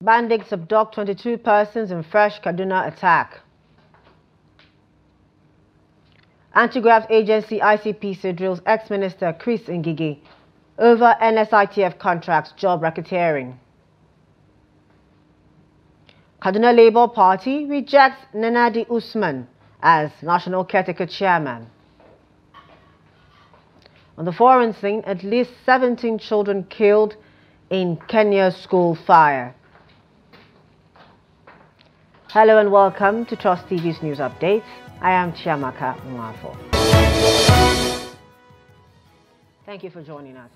Bandits abduct 22 persons in fresh Kaduna attack. Anti-graft agency ICPC drills ex-minister Chris Ngige over NSITF contracts job racketeering. Kaduna Labour Party rejects Nenadi Usman as National Caretaker Chairman. On the foreign scene, at least 17 children killed in Kenya's school fire. Hello and welcome to Trust TV's news updates. I am Chiamaka Mwafo. Thank you for joining us.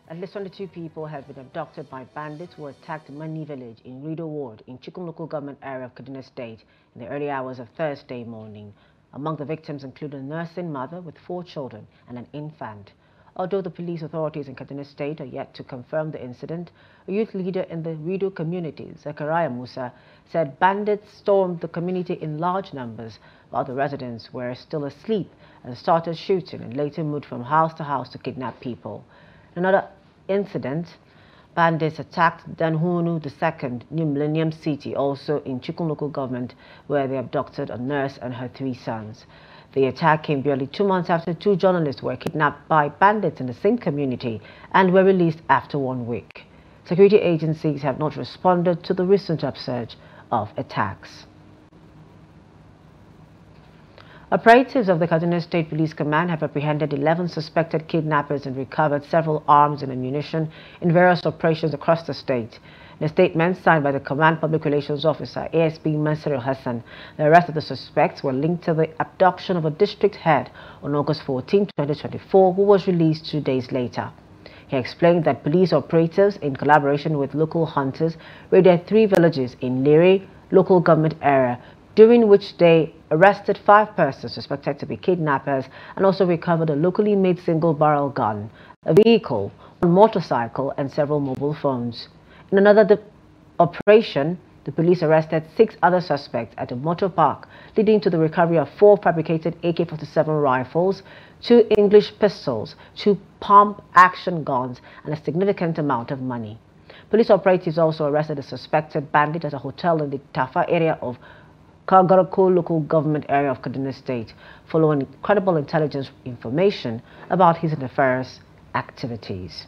At least 22 people have been abducted by bandits who attacked Mani village in Rido Ward in Chikun local government area of Kaduna State in the early hours of Thursday morning. Among the victims include a nursing mother with 4 children and an infant. Although the police authorities in Kaduna State are yet to confirm the incident, a youth leader in the Rido community, Zachariah Musa, said bandits stormed the community in large numbers while the residents were still asleep and started shooting and later moved from house to house to kidnap people. In another incident, bandits attacked Danhunu II, New Millennium City, also in Chikun local government, where they abducted a nurse and her 3 sons. The attack came barely 2 months after 2 journalists were kidnapped by bandits in the same community and were released after 1 week. Security agencies have not responded to the recent upsurge of attacks. Operatives of the Kaduna State Police Command have apprehended 11 suspected kidnappers and recovered several arms and ammunition in various operations across the state. In a statement signed by the Command Public Relations Officer, ASP Mansur Hassan, the arrest of the suspects were linked to the abduction of a district head on August 14, 2024, who was released 2 days later. He explained that police operatives, in collaboration with local hunters, raided 3 villages in Liri local government area, during which they arrested 5 persons suspected to be kidnappers and also recovered a locally made single-barrel gun, a vehicle, a motorcycle, and several mobile phones. In another operation, the police arrested 6 other suspects at a motor park, leading to the recovery of 4 fabricated AK-47 rifles, 2 English pistols, 2 pump-action guns, and a significant amount of money. Police operatives also arrested a suspected bandit at a hotel in the Tafa area of Kagarako local government area of Kaduna State, following credible intelligence information about his nefarious activities.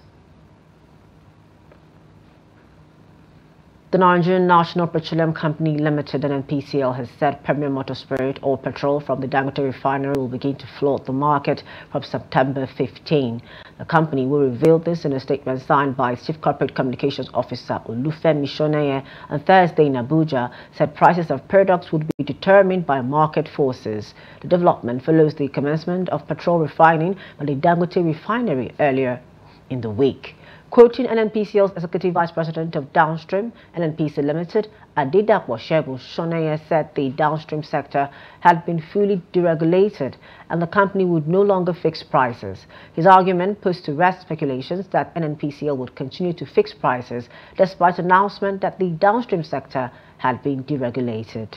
The Nigerian National Petroleum Company Limited, NNPCL, has said premium motor spirit or petrol from the Dangote refinery will begin to flood the market from September 15. The company will reveal this in a statement signed by its Chief Corporate Communications Officer Olufemi Shoneye on Thursday in Abuja, said prices of products would be determined by market forces. The development follows the commencement of petrol refining by the Dangote refinery earlier in the week. Quoting NNPCL's Executive Vice President of Downstream, NNPC Limited, Adedapo Shegun, Shoneye said the downstream sector had been fully deregulated and the company would no longer fix prices. His argument puts to rest speculations that NNPCL would continue to fix prices despite announcement that the downstream sector had been deregulated.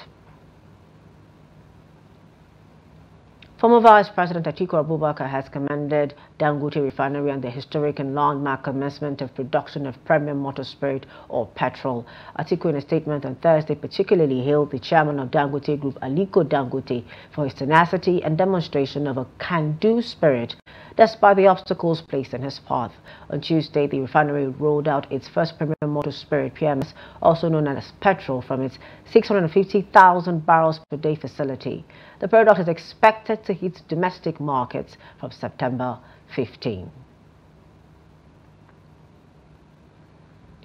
Former Vice President Atiku Abubakar has commended Dangote refinery on the historic and landmark commencement of production of premium motor spirit or petrol. Atiku, in a statement on Thursday, particularly hailed the chairman of Dangote Group, Aliko Dangote, for his tenacity and demonstration of a can-do spirit despite the obstacles placed in his path. On Tuesday, the refinery rolled out its first premium motor spirit, PMS, also known as petrol, from its 650,000 barrels per day facility. The product is expected to hit domestic markets from September 15.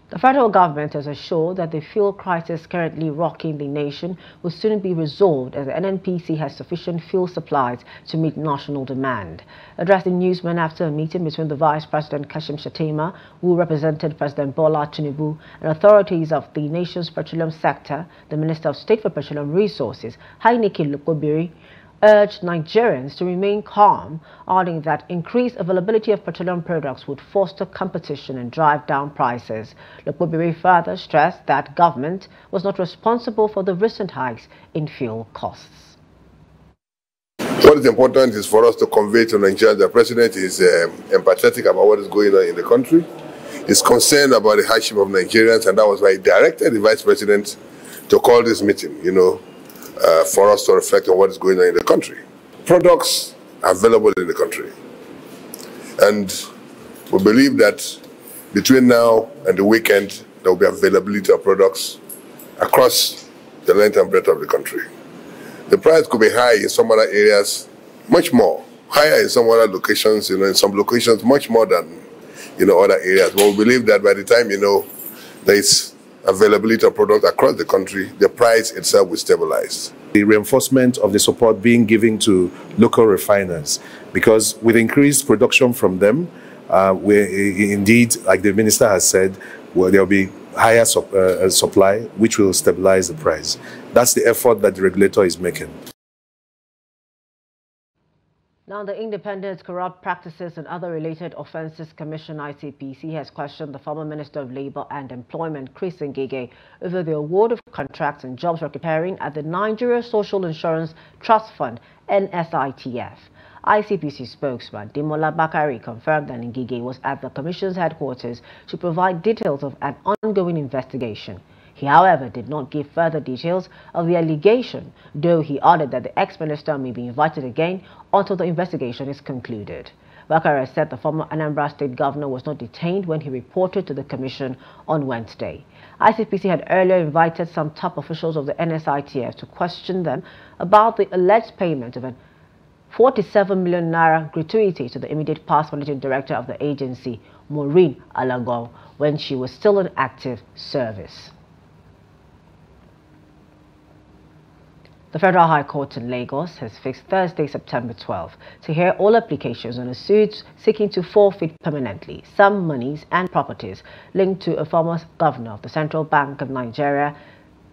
The federal government has assured that the fuel crisis currently rocking the nation will soon be resolved as the NNPC has sufficient fuel supplies to meet national demand. Addressing newsmen after a meeting between the Vice President Kashim Shettima, who represented President Bola Tinubu, and authorities of the nation's petroleum sector, the Minister of State for Petroleum Resources, Heineke Lukobiri, urged Nigerians to remain calm, adding that increased availability of petroleum products would foster competition and drive down prices. Lukobiri further stressed that government was not responsible for the recent hikes in fuel costs. What is important is for us to convey to Nigerians that the President is empathetic about what is going on in the country. is concerned about the hardship of Nigerians, and that was why he directed the Vice President to call this meeting, for us to reflect on what is going on in the country. Products are available in the country, and we believe that between now and the weekend, there will be availability of products across the length and breadth of the country. The price could be high in some other areas, much more. Higher in some other locations, in some locations much more than, other areas. But we believe that by the time, there is availability of product across the country, the price itself will stabilize. The reinforcement of the support being given to local refiners, because with increased production from them, indeed, like the minister has said, there will be higher supply, which will stabilize the price. That's the effort that the regulator is making. Now, the Independent Corrupt Practices and Other Related Offences Commission, ICPC, has questioned the former Minister of Labour and Employment, Chris Ngige, over the award of contracts and jobs preparing at the Nigeria Social Insurance Trust Fund, NSITF. ICPC spokesman Demola Bakari confirmed that Ngige was at the Commission's headquarters to provide details of an ongoing investigation. He, however, did not give further details of the allegation, though he added that the ex-minister may be invited again until the investigation is concluded. Bakari said the former Anambra State governor was not detained when he reported to the Commission on Wednesday. ICPC had earlier invited some top officials of the NSITF to question them about the alleged payment of an 47 million naira gratuity to the immediate past managing director of the agency, Maureen Aliko, when she was still in active service. The Federal High Court in Lagos has fixed Thursday, September 12, to hear all applications on a suit seeking to forfeit permanently some monies and properties linked to a former governor of the Central Bank of Nigeria,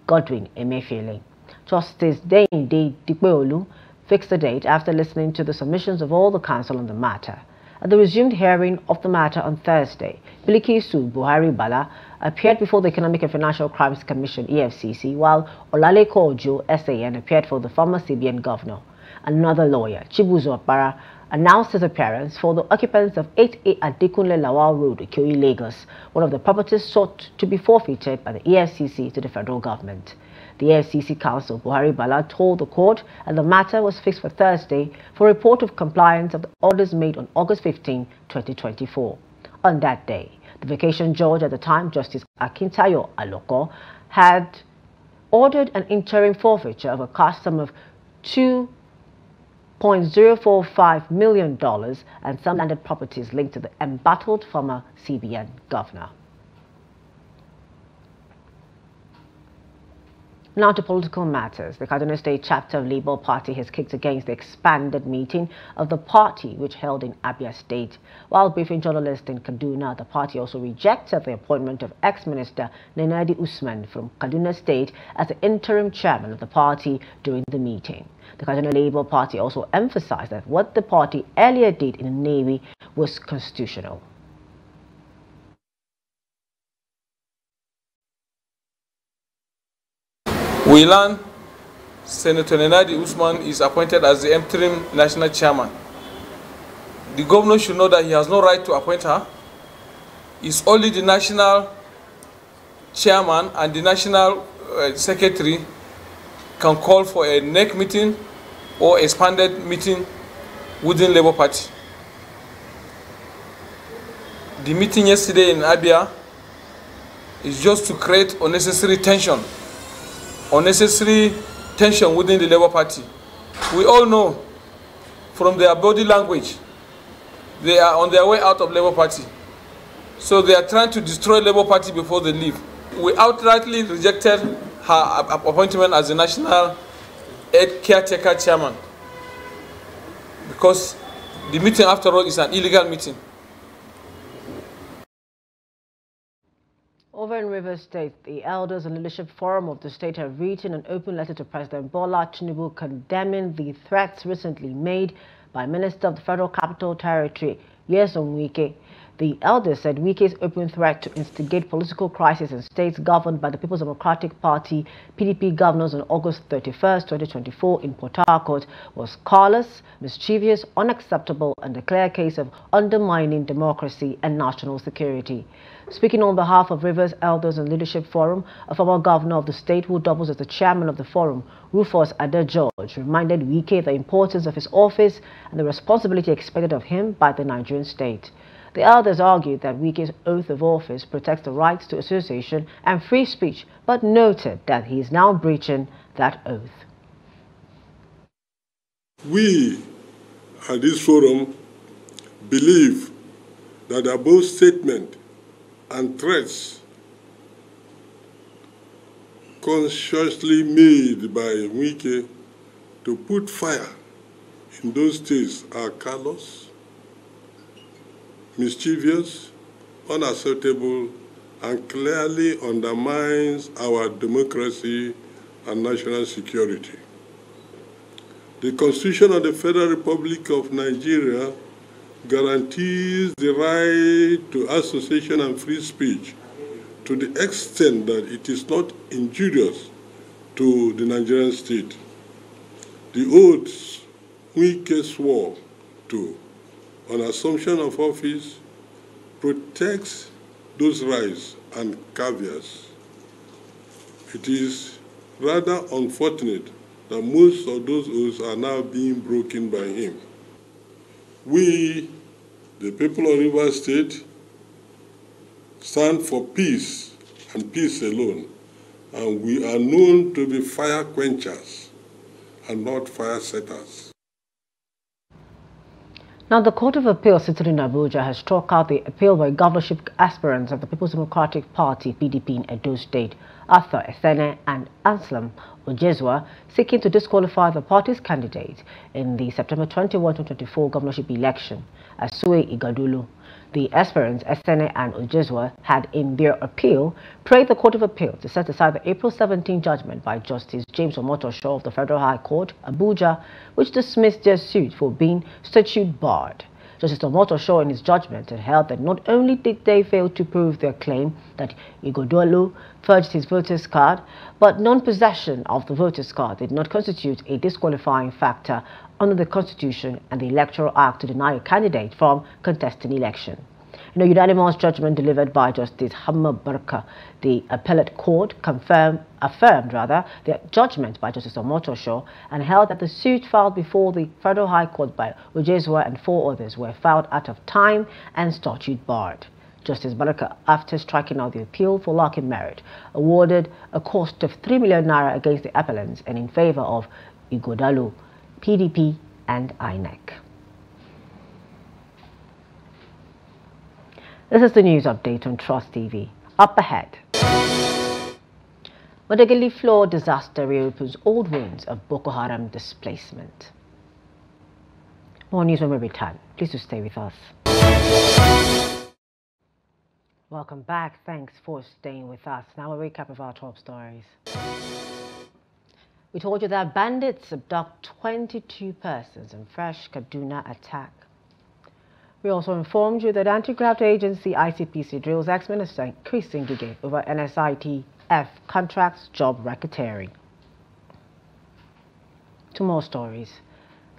Godwin Emefiele. Justice Deinde Dikpeolu fixed the date after listening to the submissions of all the counsel on the matter. At the resumed hearing of the matter on Thursday, Bilikisu Buhari Bala appeared before the Economic and Financial Crimes Commission (EFCC), while Aliko Ojo SAN appeared for the former CBN governor. Another lawyer, Chibuzo Apara, announced his appearance for the occupants of 8A Adekunle Lawal Road, Ikoyi, Lagos, one of the properties sought to be forfeited by the EFCC to the federal government. The EFCC counsel, Buhari Bala, told the court that the matter was fixed for Thursday for report of compliance of the orders made on August 15, 2024. On that day, the vacation judge at the time, Justice Akintayo Aliko, had ordered an interim forfeiture of a cash sum of $2.045 million and some landed properties linked to the embattled former CBN governor. Now to political matters. The Kaduna State chapter of Labour Party has kicked against the expanded meeting of the party which held in Abia State. While briefing journalists in Kaduna, the party also rejected the appointment of ex-minister Nenadi Usman from Kaduna State as the interim chairman of the party during the meeting. The Kaduna Labour Party also emphasized that what the party earlier did in the Navy was constitutional. We learn Senator Nenadi Usman is appointed as the interim national chairman. The governor should know that he has no right to appoint her. It's only the national chairman and the national secretary can call for a NEC meeting or expanded meeting within Labour Party. The meeting yesterday in Abia is just to create unnecessary tension within the Labour Party. We all know from their body language, they are on their way out of Labour Party. So they are trying to destroy Labour Party before they leave. We outrightly rejected her appointment as the national caretaker chairman because the meeting, after all, is an illegal meeting. Over in Rivers State, the Elders and Leadership Forum of the state have written an open letter to President Bola Tinubu condemning the threats recently made by Minister of the Federal Capital Territory, Nyesom Wike, The elders said Wike's open threat to instigate political crisis in states governed by the People's Democratic Party (PDP) governors on August 31, 2024 in Port Harcourt was callous, mischievous, unacceptable and a clear case of undermining democracy and national security. Speaking on behalf of Rivers Elders and Leadership Forum, a former governor of the state who doubles as the chairman of the forum, Rufus Adegeorge, reminded Wike the importance of his office and the responsibility expected of him by the Nigerian state. The elders argued that Wike's oath of office protects the rights to association and free speech, but noted that he is now breaching that oath. We at this forum believe that the above statement and threats consciously made by Wike to put fire in those states are callous, mischievous, unacceptable, and clearly undermines our democracy and national security. The Constitution of the Federal Republic of Nigeria guarantees the right to association and free speech to the extent that it is not injurious to the Nigerian state. The oaths Wike swore to on assumption of office protects those rights and caveats. It is rather unfortunate that most of those oaths are now being broken by him. We, the people of Rivers State, stand for peace and peace alone, and we are known to be fire quenchers and not fire setters. Now, the Court of Appeal sitting in Abuja has struck out the appeal by governorship aspirants of the People's Democratic Party (PDP) in Edo State, Arthur Esene and Anselm Ojezwa, seeking to disqualify the party's candidate in the September 21, 2024 governorship election, Asue Igadulu. The aspirants Esene and Ojezwa had, in their appeal, prayed the Court of Appeal to set aside the April 17 judgment by Justice James Omotosho of the Federal High Court, Abuja, which dismissed their suit for being statute barred. Justice Omotosho, in his judgment, had held that not only did they fail to prove their claim that Igodolu forged his voter's card, but non-possession of the voter's card did not constitute a disqualifying factor under the Constitution and the Electoral Act to deny a candidate from contesting election. In a unanimous judgment delivered by Justice Hamma Barka, the appellate court affirmed the judgment by Justice Omotosho and held that the suit filed before the Federal High Court by Ojezwa and 4 others were filed out of time and statute barred. Justice Baraka, after striking out the appeal for lack of merit, awarded a cost of 3 million naira against the appellants and in favor of Igodalu, PDP and INEC. This is the news update on Trust TV. Up ahead, Madagali floor disaster reopens old wounds of Boko Haram displacement. More news when we return. Please do stay with us. Welcome back. Thanks for staying with us. Now a recap of our top stories. We told you that bandits abduct 22 persons in fresh Kaduna attack. We also informed you that anti-graft agency ICPC drills ex-minister Chris Ngige over NSITF contracts job racketeering. 2 more stories.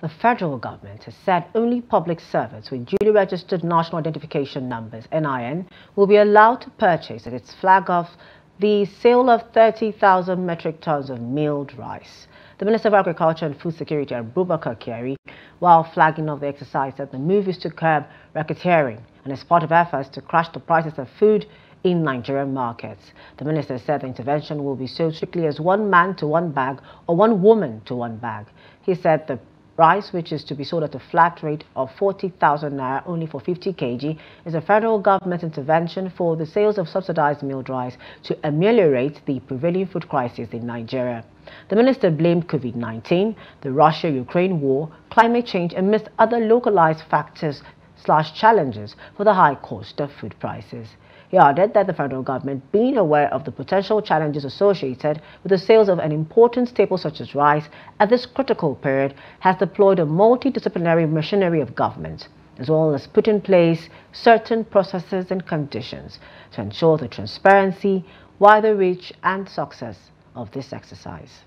The federal government has said only public servants with duly registered national identification numbers, NIN, will be allowed to purchase at its flag off the sale of 30,000 metric tons of milled rice. The Minister of Agriculture and Food Security, Abubakar Kyari, while flagging off the exercise, said the move is to curb racketeering and as part of efforts to crash the prices of food in Nigerian markets. The minister said the intervention will be so strictly as 1 man to 1 bag or 1 woman to 1 bag. He said the rice, which is to be sold at a flat rate of 40,000 naira only for 50 kg, is a federal government intervention for the sales of subsidized milled rice to ameliorate the prevailing food crisis in Nigeria. The minister blamed COVID-19, the Russia-Ukraine war, climate change, and amidst other localized factors/challenges for the high cost of food prices. He added that the federal government, being aware of the potential challenges associated with the sales of an important staple such as rice at this critical period, has deployed a multidisciplinary machinery of government. as well as put in place certain processes and conditions to ensure the transparency, wider reach and success of this exercise.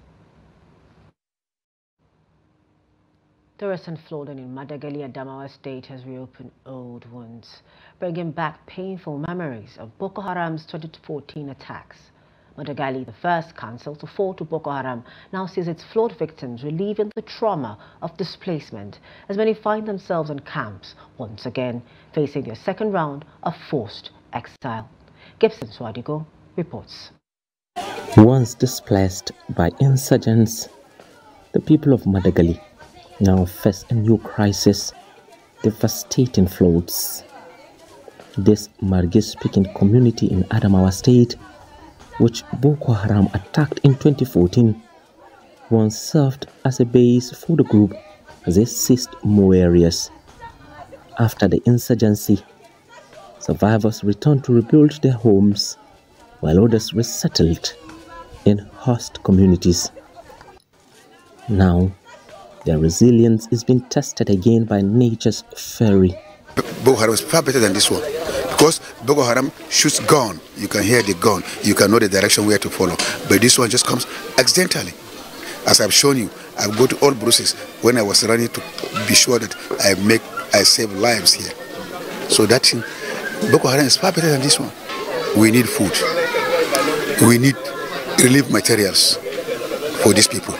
The recent flooding in Madagali, Adamawa State has reopened old wounds, bringing back painful memories of Boko Haram's 2014 attacks. Madagali, the first council to fall to Boko Haram, now sees its flood victims relieving the trauma of displacement as many find themselves in camps, once again facing their second round of forced exile. Gibson Swadigo reports. Once displaced by insurgents, the people of Madagali now face a new crisis, devastating floods. This Marghi-speaking community in Adamawa State, which Boko Haram attacked in 2014, once served as a base for the group as they seized more areas. After the insurgency, survivors returned to rebuild their homes, while others resettled in host communities. Now, their resilience is being tested again by nature's fury. Boko Haram is far better than this one, because Boko Haram shoots gun. You can hear the gun, you can know the direction where to follow. But this one just comes accidentally. As I've shown you, I go to all bruises when I was running to be sure that I save lives here. So that thing, Boko Haram is far better than this one. We need food. We need relief materials for these people.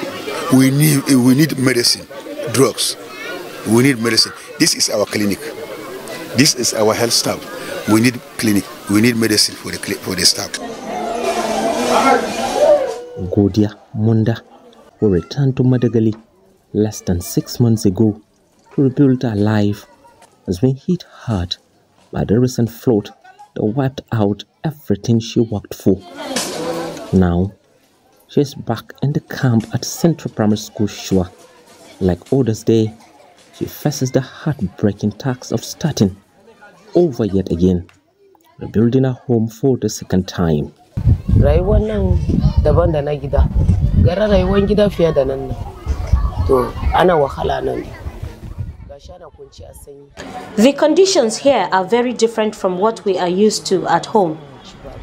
We need medicine, drugs. We need medicine. This is our clinic. This is our health staff. We need clinic. We need medicine for the staff. Godia Munda, who returned to Madagali less than 6 months ago to rebuild her life, has been hit hard by the recent flood that wiped out everything she worked for. Now, she is back in the camp at Central Primary School Shua. Like others there, she faces the heartbreaking task of starting over yet again, rebuilding her home for the second time. Rayuwar nan daban da na gida. Gara rayuwar gida fiye da nan. To ana wahala nan. The conditions here are very different from what we are used to at home.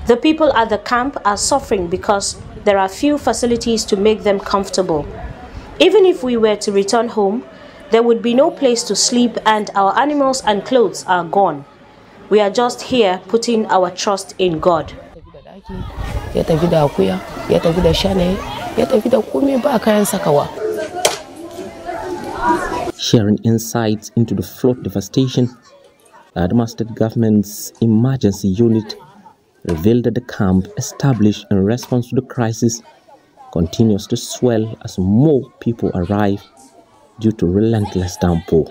The people at the camp are suffering because there are few facilities to make them comfortable. Even if we were to return home, there would be no place to sleep and our animals and clothes are gone. We are just here putting our trust in God. Sharing insights into the flood devastation, the Adamawa State government's emergency unit revealed that the camp established in response to the crisis continues to swell as more people arrive due to relentless downpour.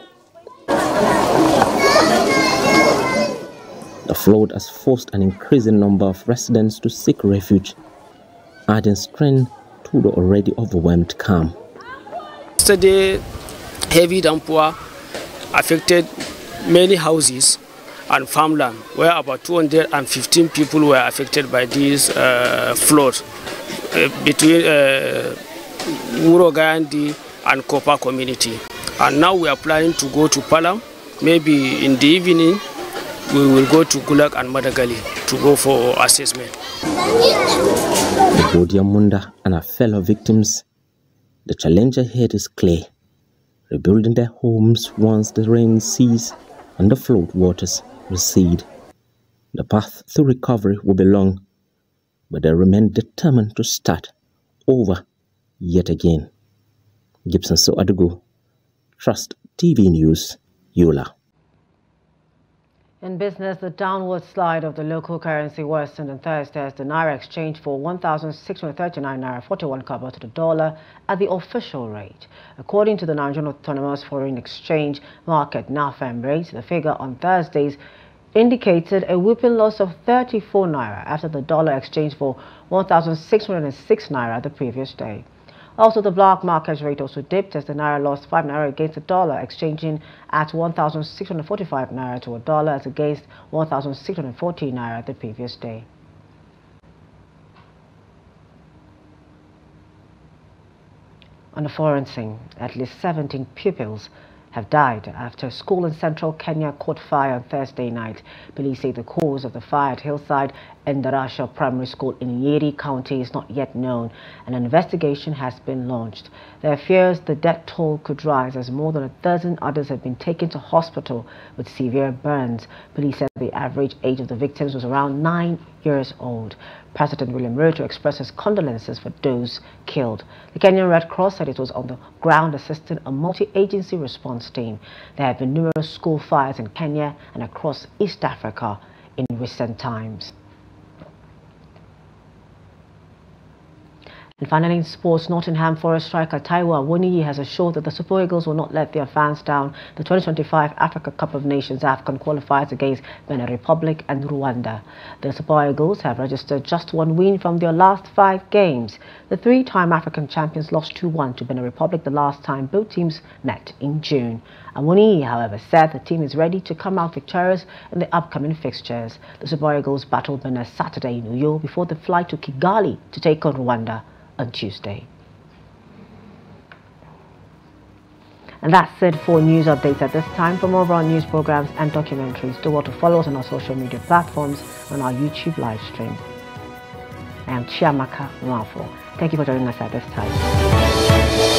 The flood has forced an increasing number of residents to seek refuge, adding strength to the already overwhelmed camp. Yesterday, heavy downpour affected many houses and farmland, where about 215 people were affected by this flood between Urogandi and Kopa community. And now we are planning to go to Palam. Maybe in the evening, we will go to Gulag and Madagali to go for assessment. Godia Munda and her fellow victims, the challenge ahead is clear: rebuilding their homes once the rain ceases and the flood waters recede. The path to recovery will be long, but they remain determined to start over yet again. Gibson Atiku, Trust TV News, Yola. In business, the downward slide of the local currency worsened on Thursday as the Naira exchanged for 1,639 Naira 41 kobo to the dollar at the official rate. According to the Nigerian Autonomous Foreign Exchange Market NAFEM rate, the figure on Thursdays indicated a whooping loss of 34 Naira after the dollar exchanged for 1,606 Naira the previous day. Also, the black market rate also dipped as the Naira lost 5 Naira against the dollar, exchanging at 1,645 Naira to a dollar as against 1,640 Naira the previous day. On the foreign scene, at least 17 pupils have died after a school in central Kenya caught fire on Thursday night. Police say the cause of the fire at Hillside Endarasha Primary School in Nyeri County is not yet known, and an investigation has been launched. There are fears the death toll could rise as more than a dozen others have been taken to hospital with severe burns. Police said the average age of the victims was around 9 years old. President William Ruto expressed his condolences for those killed. The Kenyan Red Cross said it was on the ground assisting a multi-agency response team. There have been numerous school fires in Kenya and across East Africa in recent times. And finally in sports, Nottingham Forest striker Taiwo Awoniyi has assured that the Super Eagles will not let their fans down. The 2025 Africa Cup of Nations AFCON qualifiers against Benin Republic and Rwanda. The Super Eagles have registered just one win from their last 5 games. The 3-time African champions lost 2-1 to Benin Republic the last time both teams met in June. Awoniyi, however, said the team is ready to come out victorious in the upcoming fixtures. The Super Eagles battle Benin Saturday in Uyo before they fly to Kigali to take on Rwanda on Tuesday. And that's it for news updates at this time. For more of our news programs and documentaries, do want to follow us on our social media platforms and our YouTube live stream. I am Chiamaka Nwafo. Thank you for joining us at this time.